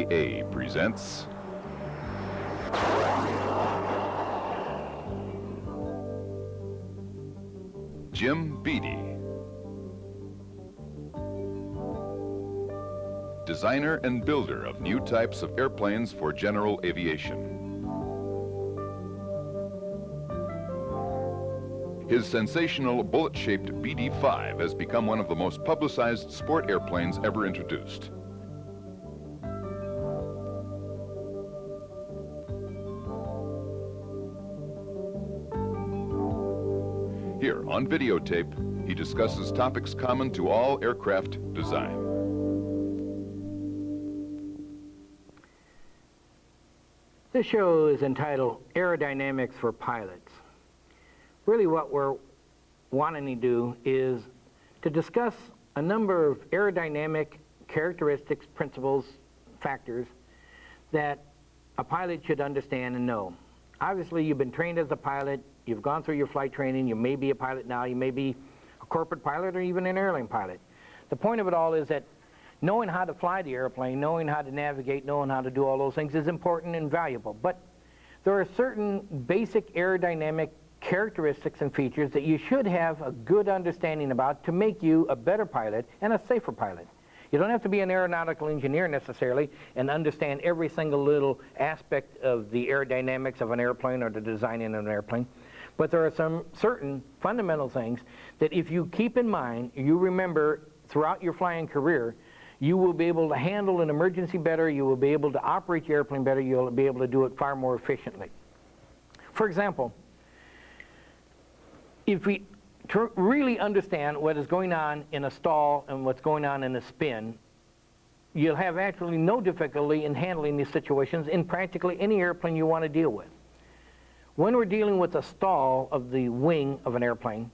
FAA presents Jim Bede, designer and builder of new types of airplanes for general aviation. His sensational bullet-shaped Bede 5 has become one of the most publicized sport airplanes ever introduced. Here on videotape, he discusses topics common to all aircraft design. This show is entitled Aerodynamics for Pilots. Really what we're wanting to do is to discuss a number of aerodynamic characteristics, principles, factors that a pilot should understand and know. Obviously, you've been trained as a pilot, you've gone through your flight training, you may be a pilot now, you may be a corporate pilot or even an airline pilot. The point of it all is that knowing how to fly the airplane, knowing how to navigate, knowing how to do all those things is important and valuable. But there are certain basic aerodynamic characteristics and features that you should have a good understanding about to make you a better pilot and a safer pilot. You don't have to be an aeronautical engineer necessarily and understand every single little aspect of the aerodynamics of an airplane or the design in an airplane. But there are some certain fundamental things that if you keep in mind, you remember throughout your flying career, you will be able to handle an emergency better, you will be able to operate your airplane better, you'll be able to do it far more efficiently. For example, if we really understand what is going on in a stall and what's going on in a spin, you'll have actually no difficulty in handling these situations in practically any airplane you want to deal with. When we're dealing with a stall of the wing of an airplane,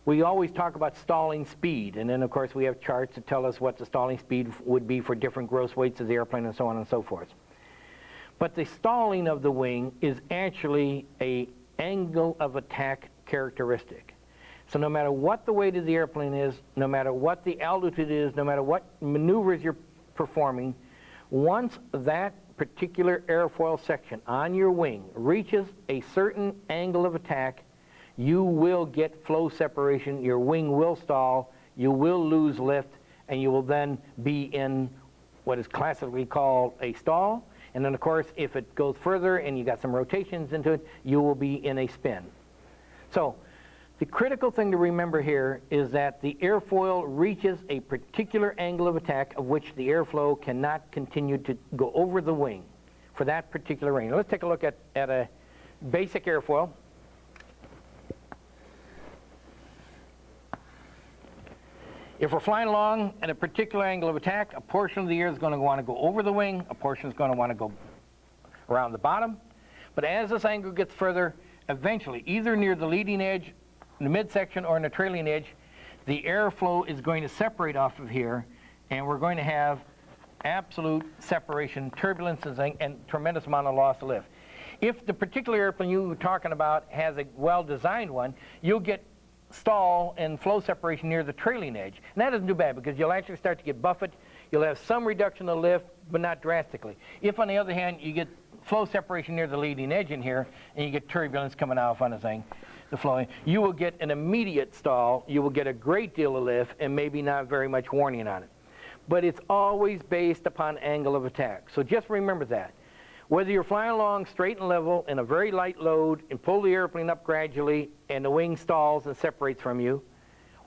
we always talk about stalling speed, and then of course we have charts that tell us what the stalling speed would be for different gross weights of the airplane and so on and so forth. But the stalling of the wing is actually an angle of attack characteristic. So no matter what the weight of the airplane is, no matter what the altitude is, no matter what maneuvers you're performing, once that particular airfoil section on your wing reaches a certain angle of attack, you will get flow separation, your wing will stall, you will lose lift, and you will then be in what is classically called a stall. And then of course, if it goes further and you got some rotations into it, you will be in a spin. So the critical thing to remember here is that the airfoil reaches a particular angle of attack of which the airflow cannot continue to go over the wing for that particular range. Let's take a look at a basic airfoil. If we're flying along at a particular angle of attack, a portion of the air is going to want to go over the wing, a portion is going to want to go around the bottom. But as this angle gets further, eventually, either near the leading edge, the midsection, or in the trailing edge, the airflow is going to separate off of here, and we're going to have absolute separation, turbulences, and tremendous amount of loss of lift. If the particular airplane you were talking about has a well-designed one, you'll get stall and flow separation near the trailing edge. And that isn't too bad because you'll actually start to get buffet. You'll have some reduction of lift, but not drastically. If, on the other hand, you get flow separation near the leading edge in here, and you get turbulence coming off on the thing, the flowing, you will get an immediate stall, you will get a great deal of lift, and maybe not very much warning on it. But it's always based upon angle of attack. So just remember that. Whether you're flying along straight and level in a very light load and pull the airplane up gradually and the wing stalls and separates from you,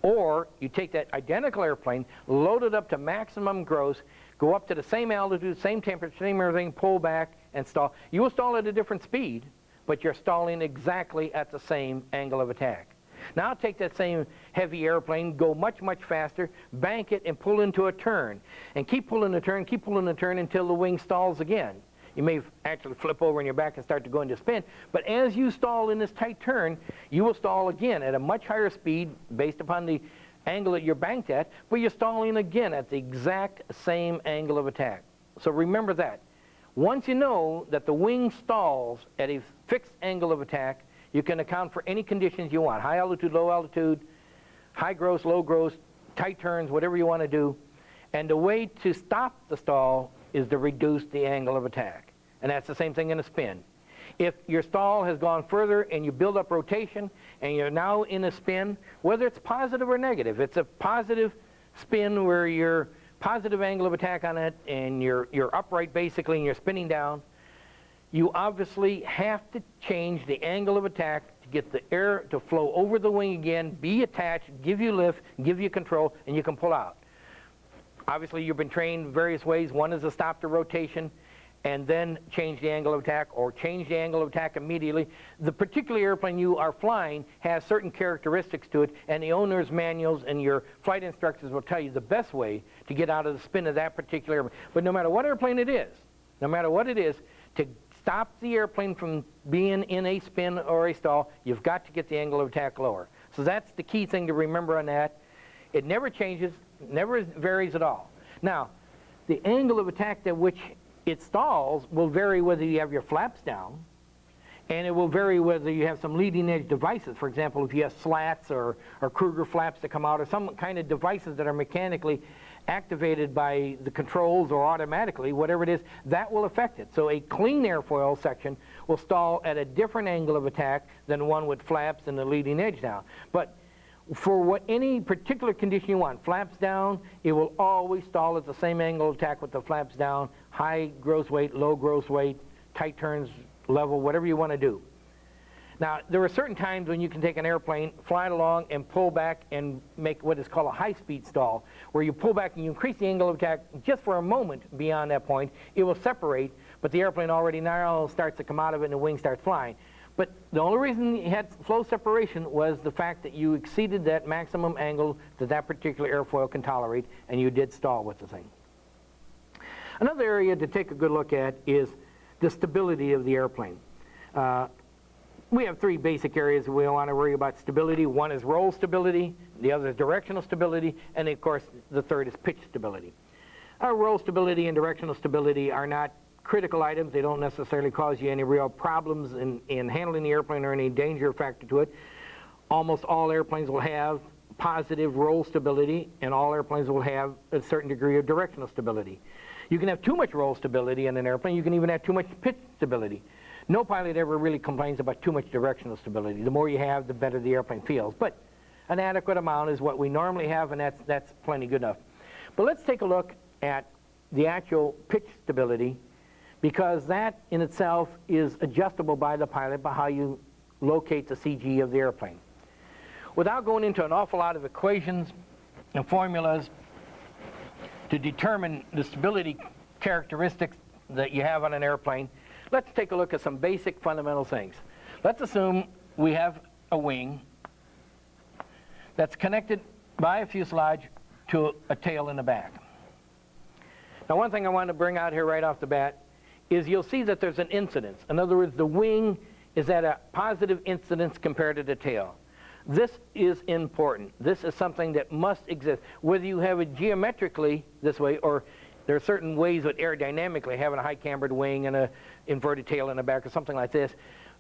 or you take that identical airplane, load it up to maximum gross, go up to the same altitude, same temperature, same everything, pull back and stall. You will stall at a different speed, but you're stalling exactly at the same angle of attack. Now take that same heavy airplane, go much, much faster, bank it and pull into a turn. And keep pulling the turn until the wing stalls again. You may actually flip over on your back and start to go into spin, but as you stall in this tight turn, you will stall again at a much higher speed based upon the angle that you're banked at, but you're stalling again at the exact same angle of attack. So remember that. Once you know that the wing stalls at a fixed angle of attack, you can account for any conditions you want, high altitude, low altitude, high gross, low gross, tight turns, whatever you want to do. And the way to stop the stall is to reduce the angle of attack. And that's the same thing in a spin. If your stall has gone further and you build up rotation and you're now in a spin, whether it's positive or negative, it's a positive spin where your positive angle of attack on it and you're upright basically and you're spinning down, you obviously have to change the angle of attack to get the air to flow over the wing again, be attached, give you lift, give you control, and you can pull out. Obviously, you've been trained various ways. One is to stop the rotation and then change the angle of attack, or change the angle of attack immediately. The particular airplane you are flying has certain characteristics to it, and the owner's manuals and your flight instructors will tell you the best way to get out of the spin of that particular airplane. But no matter what airplane it is, to stop the airplane from being in a spin or a stall, you've got to get the angle of attack lower. So that's the key thing to remember on that. It never changes, never varies at all. Now, the angle of attack at which it stalls will vary whether you have your flaps down, and it will vary whether you have some leading edge devices. For example, if you have slats or Kruger flaps that come out, or some kind of devices that are mechanically activated by the controls or automatically, whatever it is, that will affect it. So a clean airfoil section will stall at a different angle of attack than one with flaps and the leading edge down. But for any particular condition you want, flaps down, it will always stall at the same angle of attack with the flaps down, high gross weight, low gross weight, tight turns, level, whatever you want to do. Now, there are certain times when you can take an airplane, fly it along, and pull back and make what is called a high-speed stall, where you pull back and you increase the angle of attack just for a moment beyond that point. It will separate, but the airplane already now starts to come out of it and the wing starts flying. But the only reason you had flow separation was the fact that you exceeded that maximum angle that that particular airfoil can tolerate, and you did stall with the thing. Another area to take a good look at is the stability of the airplane. We have three basic areas we want to worry about stability. One is roll stability, the other is directional stability, and of course the third is pitch stability. Our roll stability and directional stability are not critical items. They don't necessarily cause you any real problems in handling the airplane or any danger factor to it. Almost all airplanes will have positive roll stability, and all airplanes will have a certain degree of directional stability. You can have too much roll stability in an airplane. You can even have too much pitch stability. No pilot ever really complains about too much directional stability. The more you have, the better the airplane feels. But an adequate amount is what we normally have, and that's plenty good enough. But let's take a look at the actual pitch stability, because that in itself is adjustable by the pilot by how you locate the CG of the airplane. Without going into an awful lot of equations and formulas to determine the stability characteristics that you have on an airplane, let's take a look at some basic fundamental things. Let's assume we have a wing that's connected by a fuselage to a tail in the back. Now, one thing I want to bring out here right off the bat is you'll see that there's an incidence. In other words, the wing is at a positive incidence compared to the tail. This is important. This is something that must exist. Whether you have it geometrically this way, or there are certain ways of aerodynamically having a high cambered wing and an inverted tail in the back or something like this,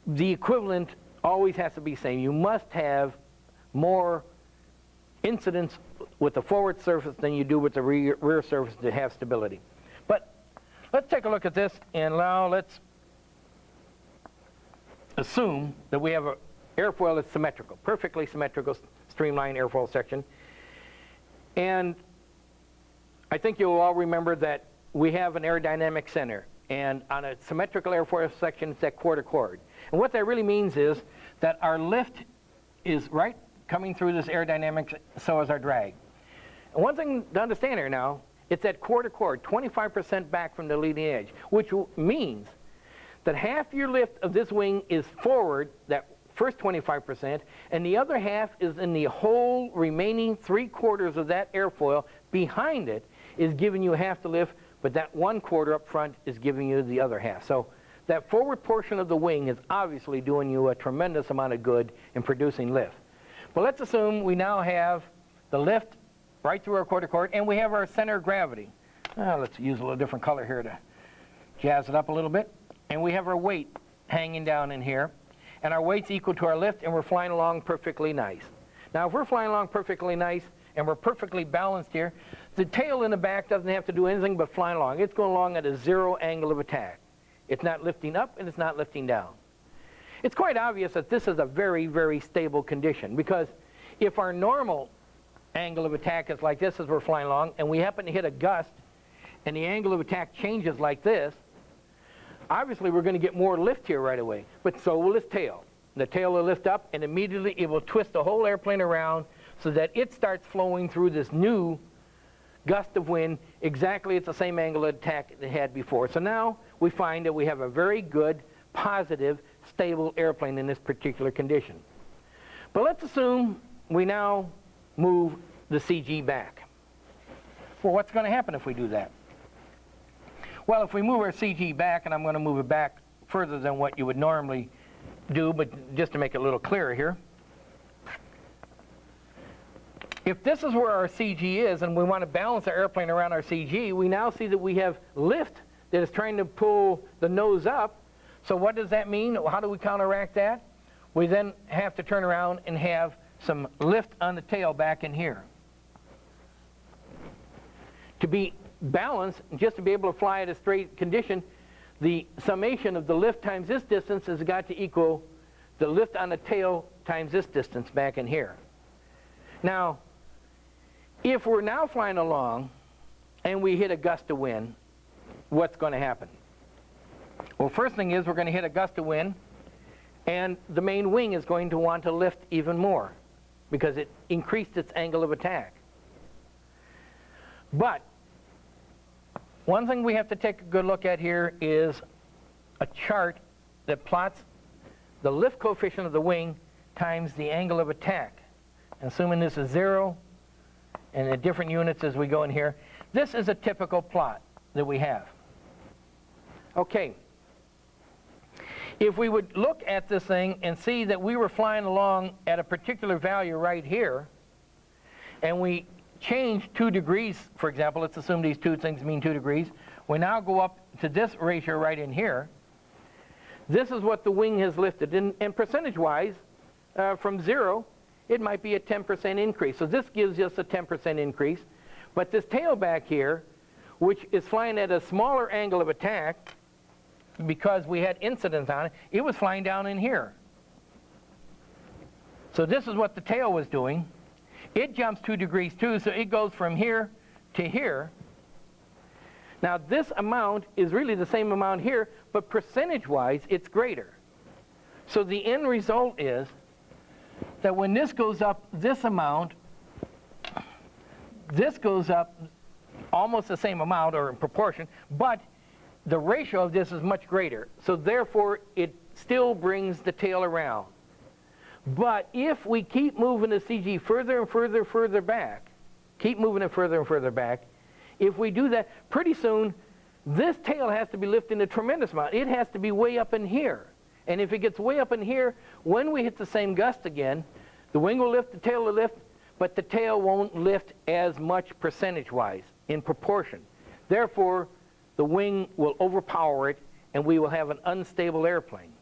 the equivalent always has to be the same. You must have more incidence with the forward surface than you do with the rear surface to have stability. But let's take a look at this, and now let's assume that we have an airfoil that's symmetrical, perfectly symmetrical, streamlined airfoil section. And I think you'll all remember that we have an aerodynamic center, and on a symmetrical airfoil section, it's that quarter chord. And what that really means is that our lift is right coming through this aerodynamics, so is our drag. And one thing to understand here now, it's that quarter chord, 25% back from the leading edge, which means that half your lift of this wing is forward, that first 25%, and the other half is in the whole remaining 3/4 of that airfoil behind it is giving you half the lift, but that 1/4 up front is giving you the other half. So that forward portion of the wing is obviously doing you a tremendous amount of good in producing lift. But let's assume we now have the lift right through our quarter chord, and we have our center of gravity. Let's use a little different color here to jazz it up a little bit. And we have our weight hanging down in here, and our weight's equal to our lift, and we're flying along perfectly nice. Now, if we're flying along perfectly nice and we're perfectly balanced here, the tail in the back doesn't have to do anything but fly along. It's going along at a 0 angle of attack. It's not lifting up and it's not lifting down. It's quite obvious that this is a very, very stable condition, because if our normal angle of attack is like this as we're flying along and we happen to hit a gust and the angle of attack changes like this, obviously we're going to get more lift here right away, but so will this tail. The tail will lift up and immediately it will twist the whole airplane around so that it starts flowing through this new gust of wind exactly at the same angle of attack it had before. So now we find that we have a very good, positive, stable airplane in this particular condition. But let's assume we now move the CG back. Well, what's going to happen if we do that? Well, if we move our CG back, and I'm going to move it back further than what you would normally do, but just to make it a little clearer here. If this is where our CG is and we want to balance our airplane around our CG, we now see that we have lift that is trying to pull the nose up. So what does that mean? How do we counteract that? We then have to turn around and have some lift on the tail back in here. To be balanced, just to be able to fly at a straight condition, the summation of the lift times this distance has got to equal the lift on the tail times this distance back in here. Now, if we're now flying along and we hit a gust of wind, what's going to happen? Well, first thing is we're going to hit a gust of wind and the main wing is going to want to lift even more because it increased its angle of attack. But one thing we have to take a good look at here is a chart that plots the lift coefficient of the wing times the angle of attack. Assuming this is 0 and the different units as we go in here, this is a typical plot that we have. Okay. If we would look at this thing and see that we were flying along at a particular value right here, and we change 2 degrees, for example, let's assume these two things mean 2 degrees, we now go up to this ratio right in here. This is what the wing has lifted, and percentage-wise, from 0, it might be a 10% increase. So this gives us a 10% increase, but this tail back here, which is flying at a smaller angle of attack, because we had incidence on it, it was flying down in here. So this is what the tail was doing. It jumps 2 degrees too, so it goes from here to here. Now this amount is really the same amount here, but percentage-wise it's greater. So the end result is that when this goes up this amount, this goes up almost the same amount or in proportion, but the ratio of this is much greater. So therefore it still brings the tail around. But if we keep moving the CG further and further back, keep moving it further and further back, if we do that, pretty soon this tail has to be lifting a tremendous amount. It has to be way up in here. And if it gets way up in here, when we hit the same gust again, the wing will lift, the tail will lift, but the tail won't lift as much percentage-wise in proportion. Therefore, the wing will overpower it and we will have an unstable airplane.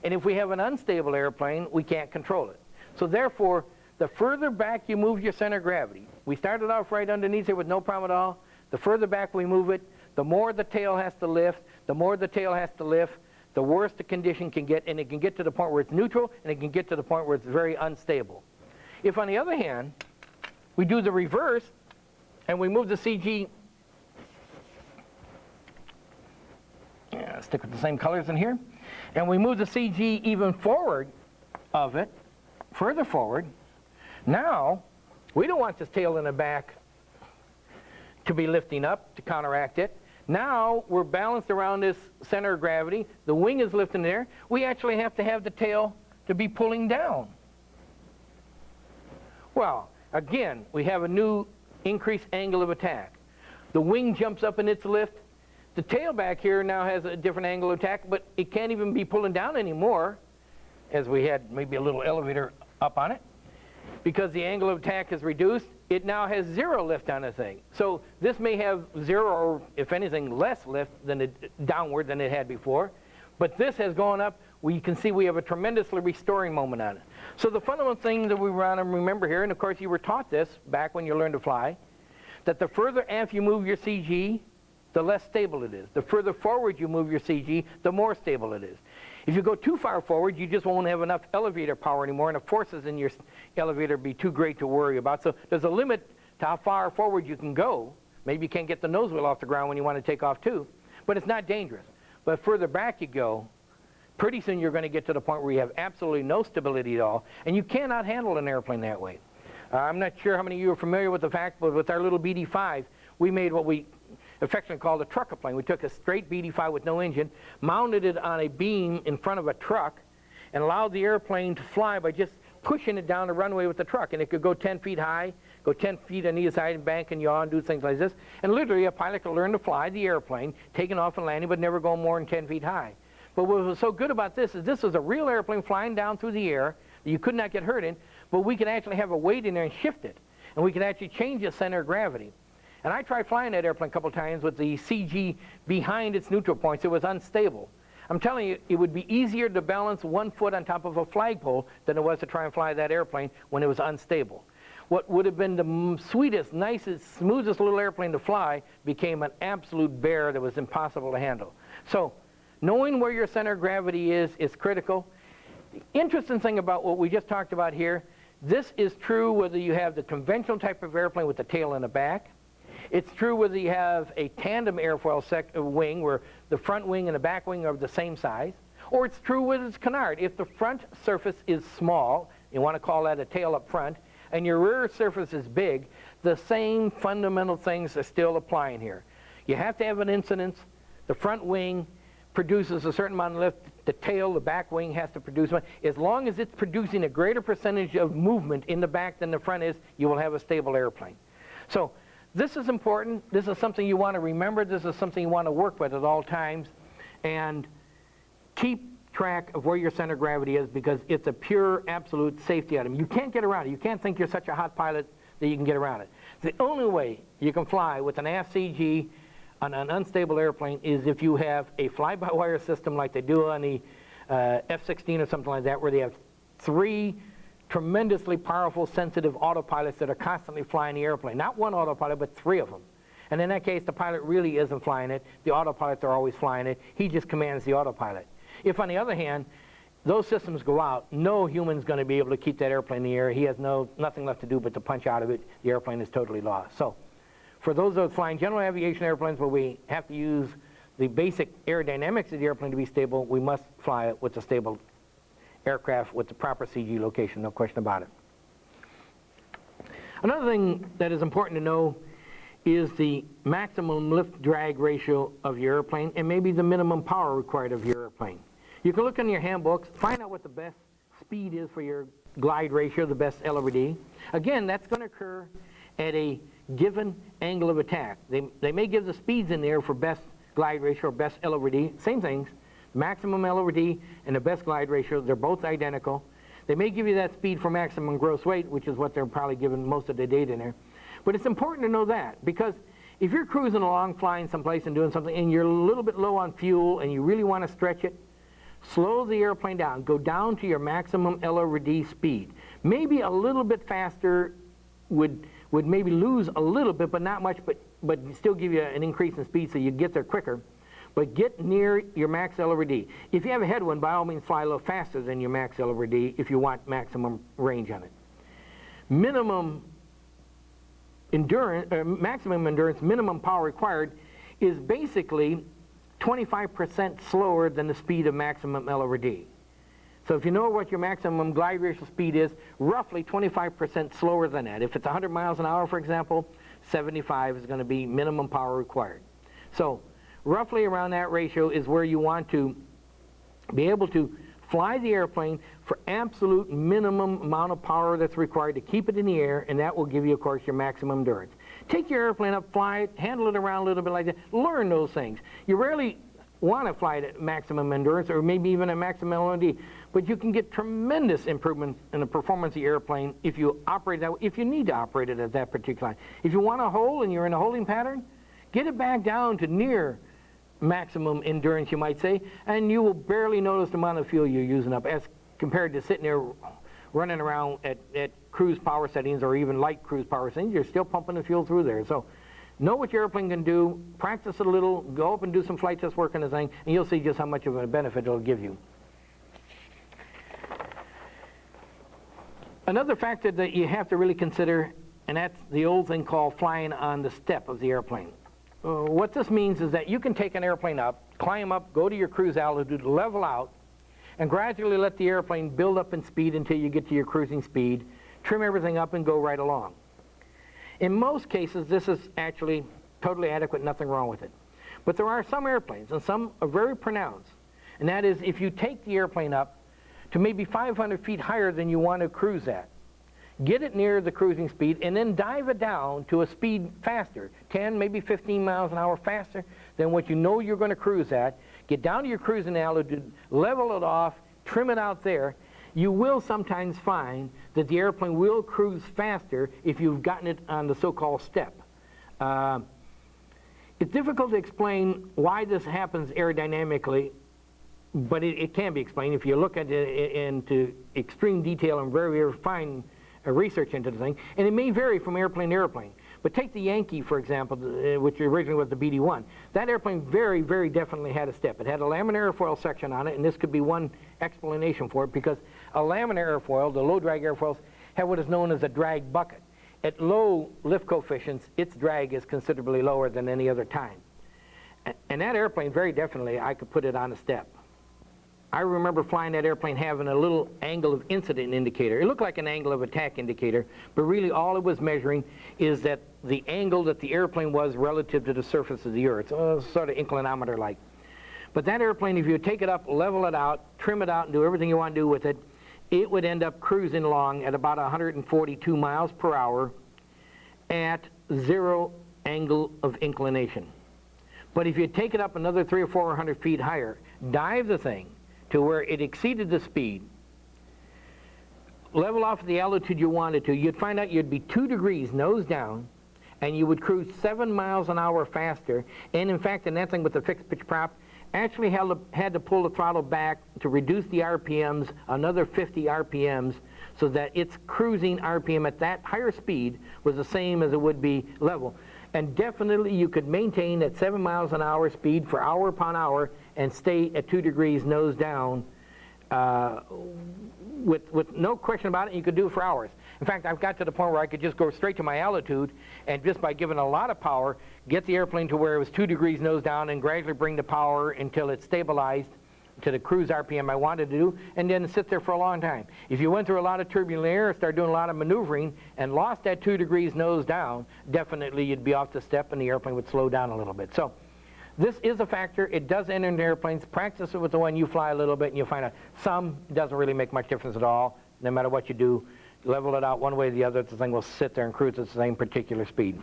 And if we have an unstable airplane, we can't control it. So therefore, the further back you move your center of gravity, we started off right underneath here with no problem at all. The further back we move it, the more the tail has to lift, the more the tail has to lift, the worse the condition can get, and it can get to the point where it's neutral, and it can get to the point where it's very unstable. If, on the other hand, we do the reverse, and we move the CG, stick with the same colors in here, and we move the CG even forward of it, further forward, now we don't want this tail in the back to be lifting up to counteract it. Now we're balanced around this center of gravity. The wing is lifting there. We actually have to have the tail to be pulling down. Well, again, we have a new increased angle of attack. The wing jumps up in its lift. The tail back here now has a different angle of attack, but it can't even be pulling down anymore, as we had maybe a little elevator up on it. Because the angle of attack is reduced, it now has 0 lift on the thing. So this may have 0 or, if anything, less lift than downward than it had before. But this has gone up we can see we have a tremendously restoring moment on it. So the fundamental thing that we want to remember here, and of course you were taught this back when you learned to fly, that the further aft you move your CG, the less stable it is. The further forward you move your CG, the more stable it is. If you go too far forward, you just won't have enough elevator power anymore, and the forces in your elevator will be too great to worry about. So there's a limit to how far forward you can go. Maybe you can't get the nose wheel off the ground when you want to take off too, but it's not dangerous. But further back you go, pretty soon you're going to get to the point where you have absolutely no stability at all, and you cannot handle an airplane that way. I'm not sure how many of you are familiar with the fact, but with our little BD-5, we made what we affectionately called a trucker plane. We took a straight BD-5 with no engine, mounted it on a beam in front of a truck, and allowed the airplane to fly by just pushing it down the runway with the truck. And it could go 10 feet high, go 10 feet on either side, and bank and yaw and do things like this. And literally a pilot could learn to fly the airplane, taking off and landing, but never go more than 10 feet high. But what was so good about this is this was a real airplane flying down through the air that you could not get hurt in, but we could actually have a weight in there and shift it. And we could actually change the center of gravity. And I tried flying that airplane a couple times with the CG behind its neutral points. It was unstable. I'm telling you, it would be easier to balance 1 foot on top of a flagpole than it was to try and fly that airplane when it was unstable. What would have been the sweetest, nicest, smoothest little airplane to fly became an absolute bear that was impossible to handle. So knowing where your center of gravity is critical. The interesting thing about what we just talked about here, this is true whether you have the conventional type of airplane with the tail in the back. It's true whether you have a tandem airfoil wing where the front wing and the back wing are the same size, or it's true whether it's canard. If the front surface is small, you want to call that a tail up front, and your rear surface is big, the same fundamental things are still applying here. You have to have an incidence. The front wing produces a certain amount of lift. The tail, the back wing has to produce one. As long as it's producing a greater percentage of movement in the back than the front is, you will have a stable airplane. So this is important. This is something you want to remember. This is something you want to work with at all times. And keep track of where your center of gravity is, because it's a pure, absolute safety item. You can't get around it. You can't think you're such a hot pilot that you can get around it. The only way you can fly with an aft CG on an unstable airplane is if you have a fly-by-wire system like they do on the F-16 or something like that, where they have 3 tremendously powerful, sensitive autopilots that are constantly flying the airplane. Not one autopilot, but 3 of them. And in that case, the pilot really isn't flying it. The autopilots are always flying it. He just commands the autopilot. If, on the other hand, those systems go out, no human's going to be able to keep that airplane in the air. He has nothing left to do but to punch out of it. The airplane is totally lost. So, for those of us flying general aviation airplanes where we have to use the basic aerodynamics of the airplane to be stable, we must fly it with a stable aircraft with the proper CG location, no question about it. Another thing that is important to know is the maximum lift-drag ratio of your airplane and maybe the minimum power required of your airplane. You can look in your handbooks, find out what the best speed is for your glide ratio, the best L over D. Again, that's going to occur at a given angle of attack. They may give the speeds in there for best glide ratio or best L over D, same things. Maximum L over D and the best glide ratio, they're both identical. They may give you that speed for maximum gross weight, which is what they're probably giving most of the data in there. But it's important to know that, because if you're cruising along, flying someplace and doing something, and you're a little bit low on fuel and you really want to stretch it, slow the airplane down. Go down to your maximum L over D speed. Maybe a little bit faster would maybe lose a little bit, but not much, but still give you an increase in speed so you get there quicker. But get near your max L over D. If you have a headwind, by all means fly a little faster than your max L over D if you want maximum range on it. Minimum endurance, maximum endurance, minimum power required is basically 25% slower than the speed of maximum L over D. So if you know what your maximum glide ratio speed is, roughly 25% slower than that. If it's 100 miles an hour, for example, 75 is going to be minimum power required. So roughly around that ratio is where you want to be able to fly the airplane for absolute minimum amount of power that's required to keep it in the air, and that will give you, of course, your maximum endurance. Take your airplane up, fly it, handle it around a little bit like that. Learn those things. You rarely want to fly it at maximum endurance or maybe even at maximum LOD, but you can get tremendous improvement in the performance of your airplane if you operate that way, if you need to operate it at that particular time. If you want a hole and you're in a holding pattern, get it back down to near maximum endurance, you might say, and you will barely notice the amount of fuel you're using up as compared to sitting there running around at cruise power settings or even light cruise power settings. You're still pumping the fuel through there. So know what your airplane can do, practice it a little, go up and do some flight test work on the thing, and you'll see just how much of a benefit it'll give you. Another factor that you have to really consider, and that's the old thing called flying on the step of the airplane. What this means is that you can take an airplane up, climb up, go to your cruise altitude, level out, and gradually let the airplane build up in speed until you get to your cruising speed, trim everything up, and go right along. In most cases, this is actually totally adequate, nothing wrong with it. But there are some airplanes, and some are very pronounced, and that is if you take the airplane up to maybe 500 feet higher than you want to cruise at, get it near the cruising speed, and then dive it down to a speed faster, 10, maybe 15 miles an hour faster than what you know you're going to cruise at, get down to your cruising altitude, level it off, trim it out there. You will sometimes find that the airplane will cruise faster if you've gotten it on the so-called step. It's difficult to explain why this happens aerodynamically, but it can be explained if you look at it into extreme detail and very, very fine research into the thing, and it may vary from airplane to airplane. But take the Yankee, for example, which originally was the Bede 1. That airplane very, very definitely had a step. It had a laminar airfoil section on it, and this could be one explanation for it, because a laminar airfoil, the low drag airfoils, have what is known as a drag bucket. At low lift coefficients, its drag is considerably lower than any other time. And that airplane, very definitely, I could put it on a step. I remember flying that airplane having a little angle of incident indicator. It looked like an angle of attack indicator, but really all it was measuring is that the angle that the airplane was relative to the surface of the earth, sort of inclinometer-like. But that airplane, if you take it up, level it out, trim it out, and do everything you want to do with it, it would end up cruising along at about 142 miles per hour at 0 angle of inclination. But if you take it up another 300 or 400 feet higher, dive the thing to where it exceeded the speed, level off at the altitude you wanted to, you'd find out you'd be 2 degrees nose down, and you would cruise 7 miles an hour faster. And in fact, in that thing with the fixed pitch prop, actually had to pull the throttle back to reduce the RPMs, another 50 RPMs, so that its cruising RPM at that higher speed was the same as it would be level. And definitely you could maintain at 7 miles an hour speed for hour upon hour and stay at 2 degrees nose down with no question about it. You could do it for hours. In fact, I've got to the point where I could just go straight to my altitude and just by giving a lot of power, get the airplane to where it was 2 degrees nose down and gradually bring the power until it stabilized to the cruise RPM I wanted to do, and then sit there for a long time. If you went through a lot of turbulent air, started doing a lot of maneuvering, and lost that 2 degrees nose down, definitely you'd be off the step and the airplane would slow down a little bit. So this is a factor. It does enter into airplanes. Practice it with the one you fly a little bit, and you'll find out some doesn't really make much difference at all. No matter what you do, level it out one way or the other, the thing will sit there and cruise at the same particular speed.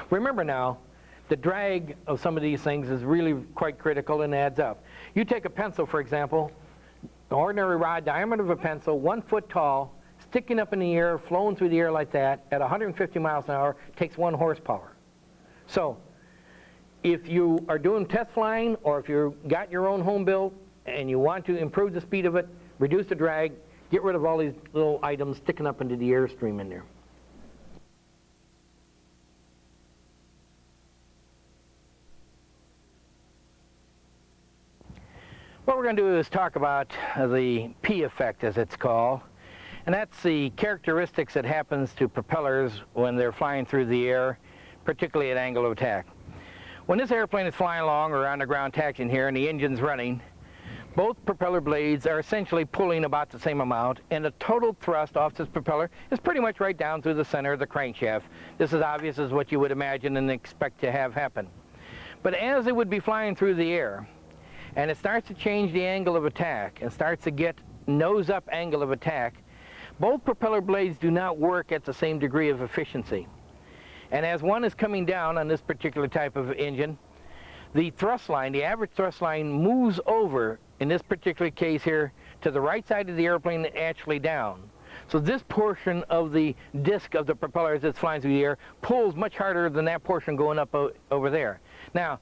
Remember now, the drag of some of these things is really quite critical and adds up. You take a pencil, for example, an ordinary rod, diameter of a pencil, 1 foot tall, sticking up in the air, flowing through the air like that, at 150 miles an hour, takes 1 horsepower. So, if you are doing test flying, or if you've got your own home built, and you want to improve the speed of it, reduce the drag, get rid of all these little items sticking up into the airstream in there. What we're going to do is talk about the P effect, as it's called, and that's the characteristics that happens to propellers when they're flying through the air, particularly at angle of attack. When this airplane is flying along or on the ground taxiing here and the engine's running, both propeller blades are essentially pulling about the same amount, and the total thrust off this propeller is pretty much right down through the center of the crankshaft. This is obvious as what you would imagine and expect to have happen. But as it would be flying through the air, and it starts to change the angle of attack and starts to get nose-up angle of attack, both propeller blades do not work at the same degree of efficiency. And as one is coming down on this particular type of engine, the thrust line, the average thrust line, moves over, in this particular case here, to the right side of the airplane and actually down. So this portion of the disc of the propeller as it's flying through the air pulls much harder than that portion going up over there. Now,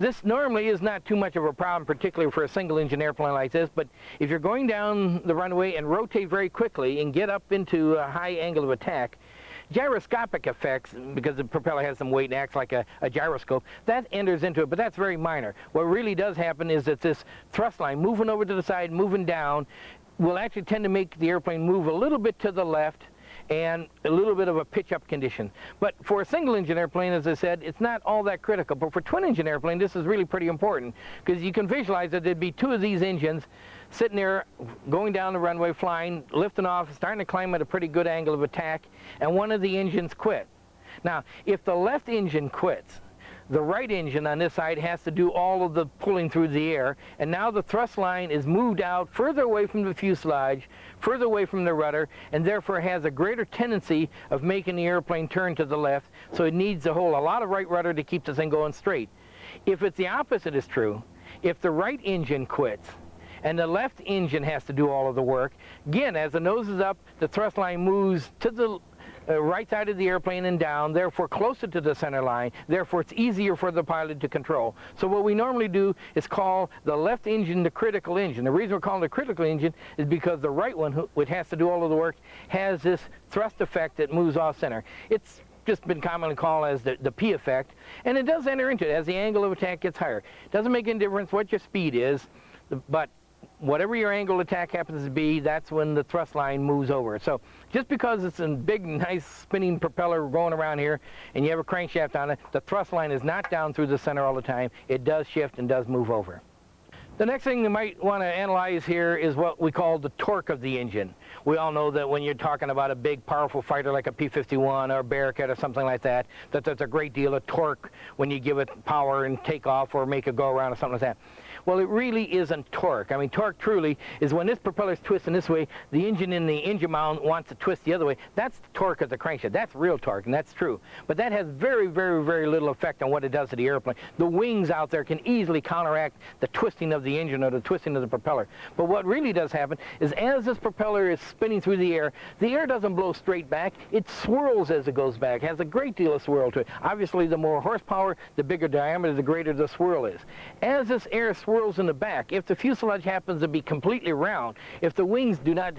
This normally is not too much of a problem, particularly for a single-engine airplane like this, but if you're going down the runway and rotate very quickly and get up into a high angle of attack, gyroscopic effects, because the propeller has some weight and acts like a gyroscope, that enters into it, but that's very minor. What really does happen is that this thrust line moving over to the side, moving down, will actually tend to make the airplane move a little bit to the left and a little bit of a pitch-up condition. But for a single-engine airplane, as I said, it's not all that critical. But for twin-engine airplane, this is really pretty important, because you can visualize that there'd be two of these engines sitting there, going down the runway, flying, lifting off, starting to climb at a pretty good angle of attack, and one of the engines quit. Now, if the left engine quits, the right engine on this side has to do all of the pulling through the air, and now the thrust line is moved out further away from the fuselage, further away from the rudder, and therefore has a greater tendency of making the airplane turn to the left, so it needs to hold a lot of right rudder to keep this thing going straight. If it's the opposite is true, if the right engine quits, and the left engine has to do all of the work, again, as the nose is up, the thrust line moves to the right side of the airplane and down, therefore closer to the center line, therefore it's easier for the pilot to control. So what we normally do is call the left engine the critical engine. The reason we're calling it a critical engine is because the right one, which has to do all of the work, has this thrust effect that moves off center. It's just been commonly called as the P effect, and it does enter into it as the angle of attack gets higher. It doesn't make any difference what your speed is, but whatever your angle of attack happens to be, that's when the thrust line moves over. So just because it's a big, nice spinning propeller going around here and you have a crankshaft on it, the thrust line is not down through the center all the time. It does shift and does move over. The next thing you might want to analyze here is what we call the torque of the engine. We all know that when you're talking about a big, powerful fighter like a P-51 or a Bearcat or something like that, that there's a great deal of torque when you give it power and take off or make it go around or something like that. Well, it really isn't torque. I mean, torque truly is when this propeller is twisting this way, the engine in the engine mount wants to twist the other way. That's the torque of the crankshaft. That's real torque, and that's true. But that has very, very, very little effect on what it does to the airplane. The wings out there can easily counteract the twisting of the engine or the twisting of the propeller. But what really does happen is as this propeller is spinning through the air doesn't blow straight back. It swirls as it goes back. It has a great deal of swirl to it. Obviously, the more horsepower, the bigger diameter, the greater the swirl is. As this air swirls in the back, if the fuselage happens to be completely round, if the wings do not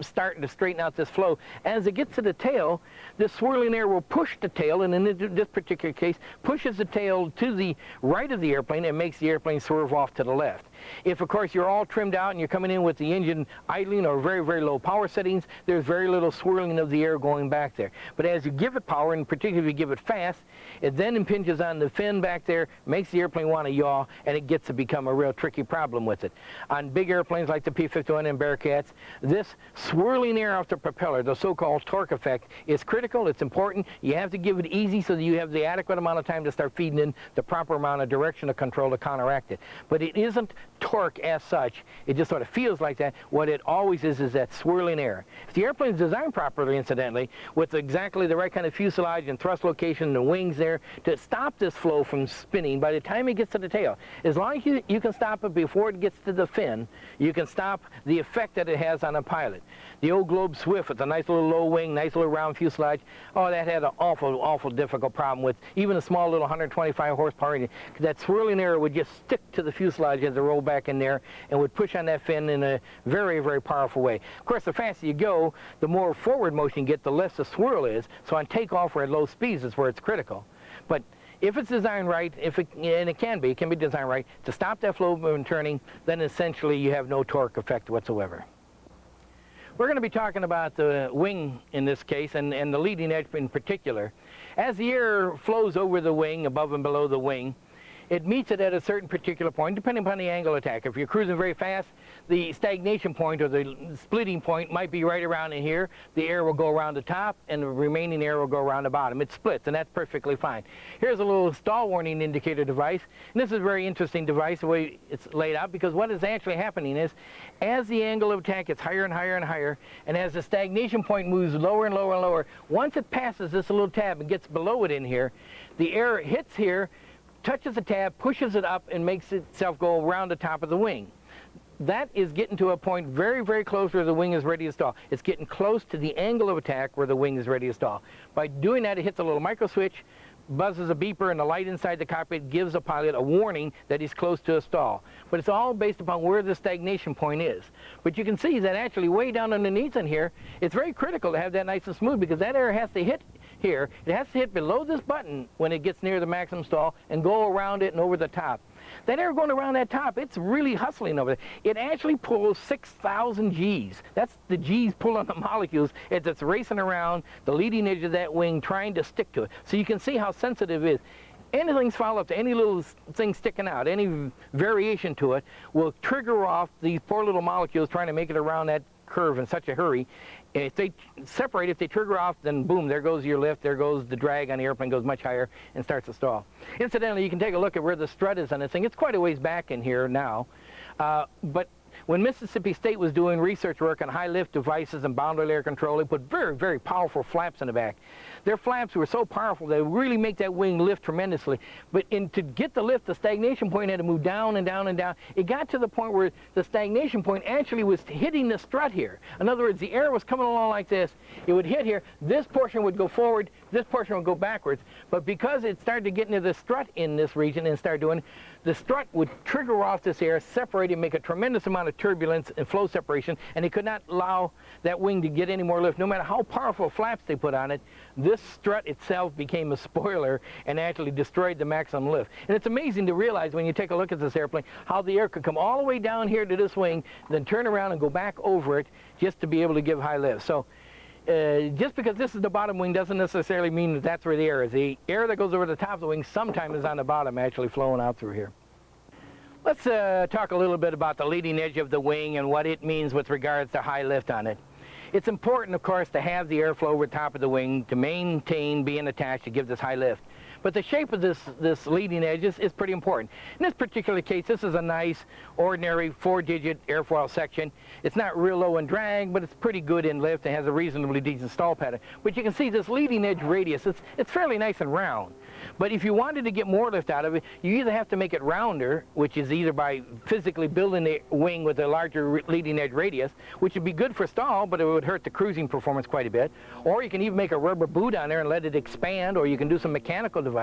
start to straighten out this flow, as it gets to the tail, the swirling air will push the tail, and in this particular case, pushes the tail to the right of the airplane and makes the airplane swerve off to the left. If, of course, you're all trimmed out and you're coming in with the engine idling or very, very low power settings, there's very little swirling of the air going back there. But as you give it power, and particularly if you give it fast, it then impinges on the fin back there, makes the airplane want to yaw, and it gets to become a real tricky problem with it. On big airplanes like the P-51 and Bearcats, this swirling air off the propeller, the so-called torque effect, is critical. It's important. You have to give it easy so that you have the adequate amount of time to start feeding in the proper amount of direction of control to counteract it. But it isn't torque as such. It just sort of feels like that. What it always is that swirling air. If the airplane is designed properly, incidentally, with exactly the right kind of fuselage and thrust location and the wings there to stop this flow from spinning by the time it gets to the tail, as long as you can stop it before it gets to the fin, you can stop the effect that it has on a pilot. The old Globe Swift with a nice little low wing, nice little round fuselage, oh, that had an awful, awful difficult problem with even a small little 125 horsepower engine. That swirling air would just stick to the fuselage as it rolled back in there and would push on that fin in a very, very powerful way. Of course, the faster you go, the more forward motion you get, the less the swirl is. So on takeoff or at low speeds is where it's critical. But if it's designed right, and it can be designed right, to stop that flow from turning, then essentially you have no torque effect whatsoever. We're going to be talking about the wing in this case, and the leading edge in particular. As the air flows over the wing, above and below the wing, it meets it at a certain particular point, depending upon the angle of attack. If you're cruising very fast, the stagnation point or the splitting point might be right around in here. The air will go around the top, and the remaining air will go around the bottom. It splits, and that's perfectly fine. Here's a little stall warning indicator device, and this is a very interesting device, the way it's laid out, because what is actually happening is, as the angle of attack gets higher and higher and higher, and as the stagnation point moves lower and lower and lower, once it passes this little tab and gets below it in here, the air hits here, touches the tab, pushes it up, and makes itself go around the top of the wing. That is getting to a point very, very close where the wing is ready to stall. It's getting close to the angle of attack where the wing is ready to stall. By doing that, it hits a little micro switch, buzzes a beeper, and the light inside the cockpit gives the pilot a warning that he's close to a stall. But it's all based upon where the stagnation point is. But you can see that actually way down underneath in here, it's very critical to have that nice and smooth, because that air has to hit here. It has to hit below this button when it gets near the maximum stall and go around it and over the top. That air going around that top, it's really hustling over there. It actually pulls 6,000 Gs. That's the Gs pulling the molecules as it's racing around the leading edge of that wing trying to stick to it. So you can see how sensitive it is. Anything's foul up to any little thing sticking out, any variation to it, will trigger off these poor little molecules trying to make it around that curve in such a hurry. If they separate, if they trigger off, then boom, there goes your lift, there goes the drag on the airplane, goes much higher and starts to stall. Incidentally, you can take a look at where the strut is on this thing. It's quite a ways back in here now, but when Mississippi State was doing research work on high lift devices and boundary layer control, they put very, very powerful flaps in the back. Their flaps were so powerful they really make that wing lift tremendously. But to get the lift, the stagnation point had to move down and down and down. It got to the point where the stagnation point actually was hitting the strut here. In other words, the air was coming along like this. It would hit here. This portion would go forward. This portion would go backwards. But because it started to get into the strut in this region and started doing, the strut would trigger off this air, separate it, make a tremendous amount of turbulence and flow separation, and it could not allow that wing to get any more lift. No matter how powerful flaps they put on it, this strut itself became a spoiler and actually destroyed the maximum lift. And it's amazing to realize when you take a look at this airplane how the air could come all the way down here to this wing, then turn around and go back over it just to be able to give high lift. So just because this is the bottom wing doesn't necessarily mean that that's where the air is. The air that goes over the top of the wing sometimes is on the bottom, actually flowing out through here. Let's talk a little bit about the leading edge of the wing and what it means with regards to high lift on it. It's important, of course, to have the airflow over the top of the wing to maintain being attached to give this high lift. But the shape of this leading edge is pretty important. In this particular case, this is a nice, ordinary 4-digit airfoil section. It's not real low in drag, but it's pretty good in lift and has a reasonably decent stall pattern. But you can see this leading edge radius, it's fairly nice and round. But if you wanted to get more lift out of it, you either have to make it rounder, which is either by physically building the wing with a larger leading edge radius, which would be good for stall, but it would hurt the cruising performance quite a bit. Or you can even make a rubber boot on there and let it expand, or you can do some mechanical device.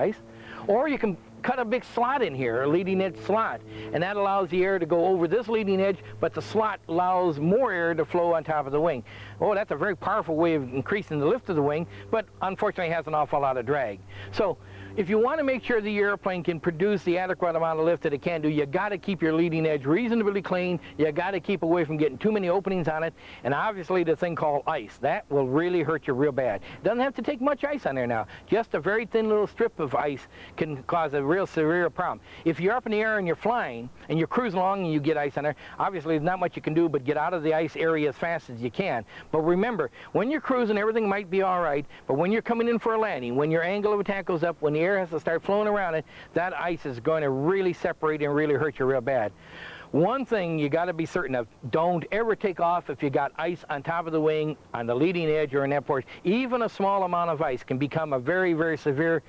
Or you can cut a big slot in here, a leading edge slot, and that allows the air to go over this leading edge, but the slot allows more air to flow on top of the wing. Oh, that's a very powerful way of increasing the lift of the wing, but unfortunately has an awful lot of drag. So if you want to make sure the airplane can produce the adequate amount of lift that it can do, you got to keep your leading edge reasonably clean. You got to keep away from getting too many openings on it, and obviously the thing called ice, that will really hurt you real bad. Doesn't have to take much ice on there now. Just a very thin little strip of ice can cause a real severe problem. If you're up in the air and you're flying and you're cruising along and you get ice on there, obviously there's not much you can do but get out of the ice area as fast as you can. But remember, when you're cruising, everything might be all right, but when you're coming in for a landing, when your angle of attack goes up, when the air has to start flowing around it, that ice is going to really separate and really hurt you real bad. One thing you got to be certain of, don't ever take off if you got ice on top of the wing, on the leading edge or in that portion. Even a small amount of ice can become a very, very severe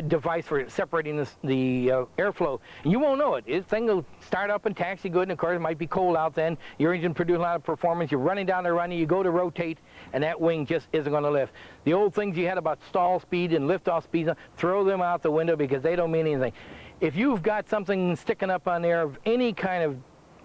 device for separating the airflow. And you won't know it. This thing will start up and taxi good, and of course it might be cold out then. Your engine produces a lot of performance. You're running down the runway, you go to rotate, and that wing just isn't going to lift. The old things you had about stall speed and liftoff speed, throw them out the window because they don't mean anything. If you've got something sticking up on there of any kind of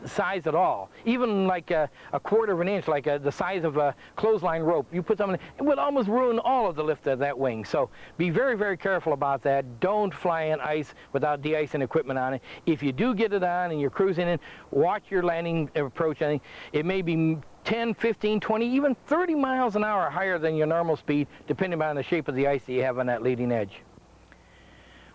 size at all, even like a quarter of an inch, like the size of a clothesline rope, you put something, it would almost ruin all of the lift of that wing. So be very, very careful about that. Don't fly in ice without de-icing equipment on it. If you do get it on and you're cruising in, watch your landing approach. I think it may be 10, 15, 20, even 30 miles an hour higher than your normal speed, depending on the shape of the ice that you have on that leading edge.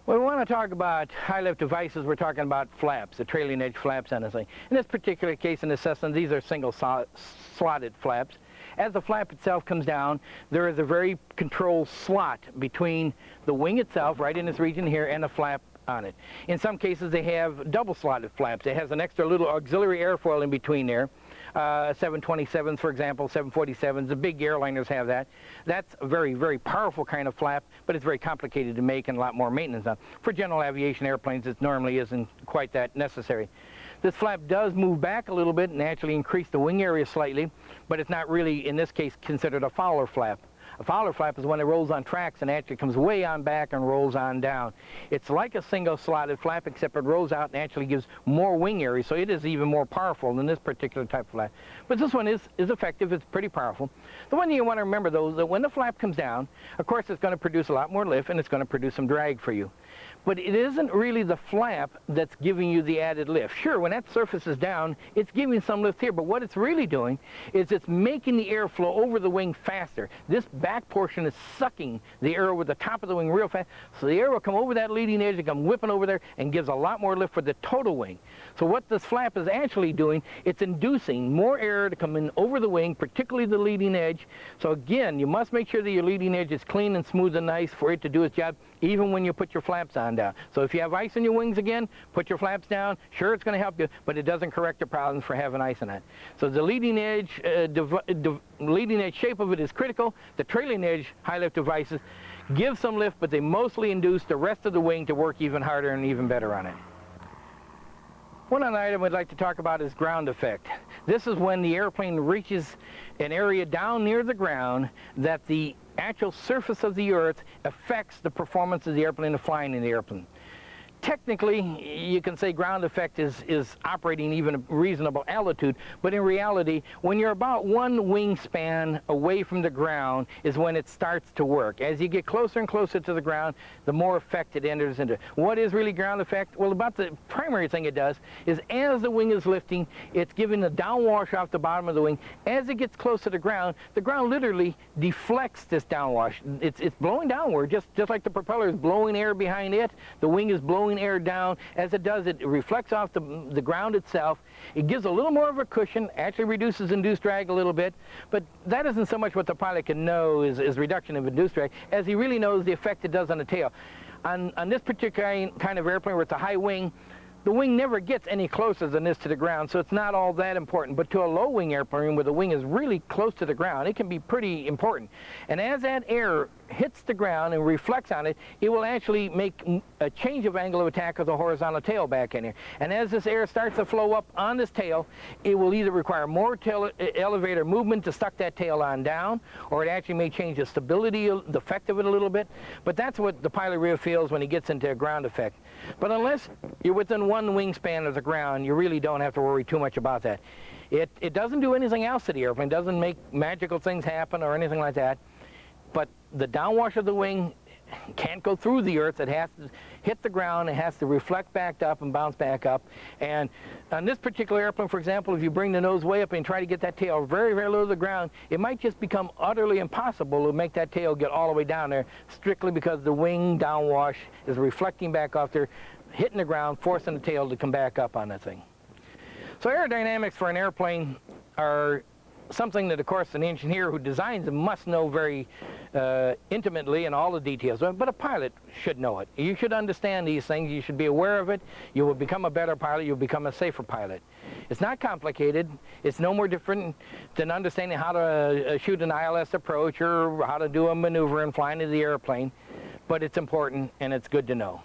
When we want to talk about high lift devices, we're talking about flaps, the trailing edge flaps on this thing. In this particular case in the Cessna, these are single slotted flaps. As the flap itself comes down, there is a very controlled slot between the wing itself, right in this region here, and the flap on it. In some cases, they have double slotted flaps. It has an extra little auxiliary airfoil in between there. 727s, for example, 747s, the big airliners have that. That's a very, very powerful kind of flap, but it's very complicated to make and a lot more maintenance on. For general aviation airplanes, it normally isn't quite that necessary. This flap does move back a little bit and actually increase the wing area slightly, but it's not really, in this case, considered a Fowler flap. A Fowler flap is when it rolls on tracks and actually comes way on back and rolls on down. It's like a single slotted flap, except it rolls out and actually gives more wing area, so it is even more powerful than this particular type of flap. But this one is effective. It's pretty powerful. The one thing you want to remember, though, is that when the flap comes down, of course, it's going to produce a lot more lift, and it's going to produce some drag for you. But it isn't really the flap that's giving you the added lift. Sure, when that surface is down, it's giving some lift here, but what it's really doing is it's making the air flow over the wing faster. This back portion is sucking the air over the top of the wing real fast, so the air will come over that leading edge and come whipping over there and gives a lot more lift for the total wing. So what this flap is actually doing, it's inducing more air to come in over the wing, particularly the leading edge. So again, you must make sure that your leading edge is clean and smooth and nice for it to do its job, even when you put your flaps on down. So if you have ice in your wings again, put your flaps down. Sure, it's going to help you, but it doesn't correct the problems for having ice in it. So the leading edge, leading edge shape of it is critical. The trailing edge high lift devices give some lift, but they mostly induce the rest of the wing to work even harder and even better on it. One other item we'd like to talk about is ground effect. This is when the airplane reaches an area down near the ground that the actual surface of the earth affects the performance of the airplane and flying in the airplane. Technically, you can say ground effect is operating even a reasonable altitude, but in reality, when you're about one wingspan away from the ground is when it starts to work. As you get closer and closer to the ground, the more effect it enters into. What is really ground effect? Well, about the primary thing it does is as the wing is lifting, it's giving a downwash off the bottom of the wing. As it gets close to the ground literally deflects this downwash. It's blowing downward, just like the propeller is blowing air behind it. The wing is blowing air down. As it does, it reflects off the ground itself. It gives a little more of a cushion, actually reduces induced drag a little bit, but that isn't so much what the pilot can know is reduction of induced drag, as he really knows the effect it does on the tail. On this particular kind of airplane where it's a high wing, the wing never gets any closer than this to the ground, so it's not all that important. But to a low wing airplane where the wing is really close to the ground, it can be pretty important. And as that air hits the ground and reflects on it, it will actually make a change of angle of attack of the horizontal tail back in here. And as this air starts to flow up on this tail, it will either require more tail elevator movement to suck that tail on down, or it actually may change the stability, the effect of it a little bit. But that's what the pilot really feels when he gets into a ground effect. But unless you're within one wingspan of the ground, you really don't have to worry too much about that. It doesn't do anything else to the airplane. It doesn't make magical things happen or anything like that. But the downwash of the wing can't go through the earth. It has to hit the ground. It has to reflect back up and bounce back up. And on this particular airplane, for example, if you bring the nose way up and try to get that tail very, very low to the ground, it might just become utterly impossible to make that tail get all the way down there, strictly because the wing downwash is reflecting back off there, hitting the ground, forcing the tail to come back up on that thing. So aerodynamics for an airplane are something that, of course, an engineer who designs them must know very intimately in all the details, but a pilot should know it. You should understand these things. You should be aware of it. You will become a better pilot. You'll become a safer pilot. It's not complicated. It's no more different than understanding how to shoot an ILS approach or how to do a maneuver and fly into the airplane, but it's important and it's good to know.